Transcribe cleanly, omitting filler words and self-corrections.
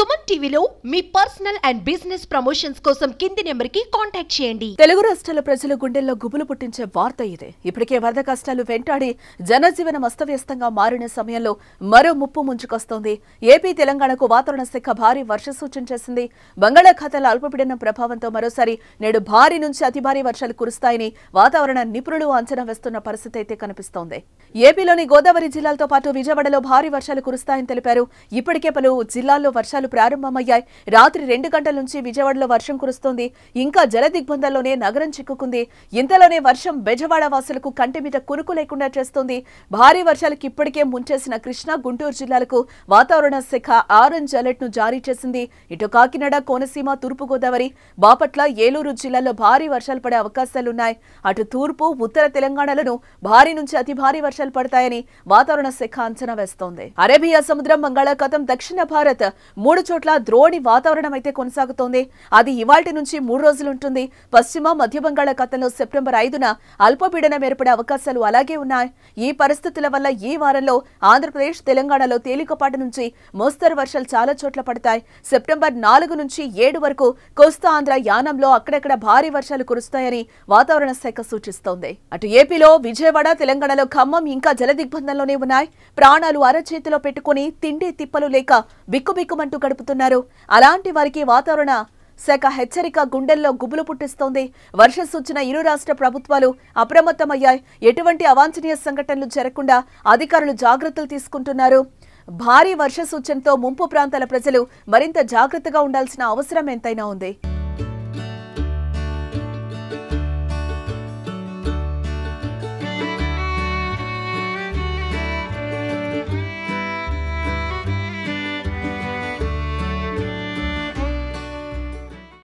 సుమన్ టీవీలో మీ personal and business promotions కోసం కింది నెంబర్కి కాంటాక్ట్ చేయండి. తెలుగు రాష్ట్రాల ప్రజల గుండెల్లో గుబులు పుట్టించే వార్త ఇదే. ఇప్పటికే వరద కష్టాలు వెంటాడి జనజీవనం అస్తవ్యస్తంగా మారిన సమయంలో మరో ముప్పు ముంచుకొస్తోంది. ఏపీ తెలంగాణకు వాతావరణ శాఖ భారీ వర్ష సూచన చేసింది. బంగాళాఖాతంలో అల్పపీడనం ప్రభావంతో మరోసారి నేడు భారీ నుంచి అతి భారీ వర్షాలు కురుస్తాయని వాతావరణ నిపుణులు అంచనా వేస్తున్న పరిస్థితి అయితే కనిపిస్తోంది. ఏపీలోని గోదావరి జిల్లాలతో పాటు విజయవాడలో భారీ వర్షాలు కురుస్తాయని తెలిపారు. ఇప్పటికే పలు జిల్లాల్లో వర్షాలు ప్రారంభమయ్యాయి. రాత్రి 2 గంటల నుంచి విజయవాడలో వర్షం కురుస్తోంది. ఇంకా జల దిగ్బంధాల్లోనే నగరం చిక్కుకుంది. ఇంతలోనే వర్షం బెజవాడ వాసులకు కంటి మీద కురుకు లేకుండా చేస్తోంది. భారీ వర్షాలకు ఇప్పటికే ముంచేసిన కృష్ణా, గుంటూరు జిల్లాలకు వాతావరణ శాఖ ఆరెంజ్ అలర్ట్ ను జారీ చేసింది. ఇటు కాకినాడ, కోనసీమ, తూర్పుగోదావరి, బాపట్ల, ఏలూరు జిల్లాల్లో భారీ వర్షాలు పడే అవకాశాలున్నాయి. అటు తూర్పు, ఉత్తర తెలంగాణలను భారీ నుంచి అతి భారీ వర్షాలు పడతాయని వాతావరణ శాఖ అంచనా వేస్తోంది. అరేబియా సముద్రం, బంగాళాఖాతం, దక్షిణ భారత్ 3 చోట్ల ద్రోణి వాతావరణం అయితే కొనసాగుతోంది. అది ఇవాల్టి నుంచి 3 రోజులుంటుంది. పశ్చిమ, మధ్య బంగాళాఖాతంలో సెప్టెంబర్ 5న అల్పపీడనం ఏర్పడే అవకాశాలు అలాగే ఉన్నాయి. ఈ పరిస్థితుల వల్ల ఈ వారంలో ఆంధ్రప్రదేశ్, తెలంగాణలో తేలికపాటి నుంచి మోస్తరు వర్షాలు చాలా చోట్ల పడతాయి. సెప్టెంబర్ 4 నుంచి 7 వరకు కోస్తా ఆంధ్ర, యానంలో అక్కడక్కడ భారీ వర్షాలు కురుస్తాయని వాతావరణ శాఖ సూచిస్తోంది. అటు ఏపీలో విజయవాడ, తెలంగాణలో ఖమ్మం ఇంకా జల దిగ్బంధంలోనే ఉన్నాయి. ప్రాణాలు అరచేతిలో పెట్టుకుని తిండి తిప్పలు లేక బిక్కుబిక్కుమంటూ గడుపుతున్నారు. అలాంటి వారికి వాతావరణ శాఖ హెచ్చరిక గుండెల్లో గుబులు పుట్టిస్తోంది. వర్ష సూచన ఇరు రాష్ట్ర ప్రభుత్వాలు అప్రమత్తమయ్యాయి. ఎటువంటి అవాంఛనీయ సంఘటనలు జరగకుండా అధికారులు జాగ్రత్తలు తీసుకుంటున్నారు. భారీ వర్ష సూచనతో ముంపు ప్రాంతాల ప్రజలు మరింత జాగ్రత్తగా ఉండాల్సిన అవసరం ఎంతైనా ఉంది.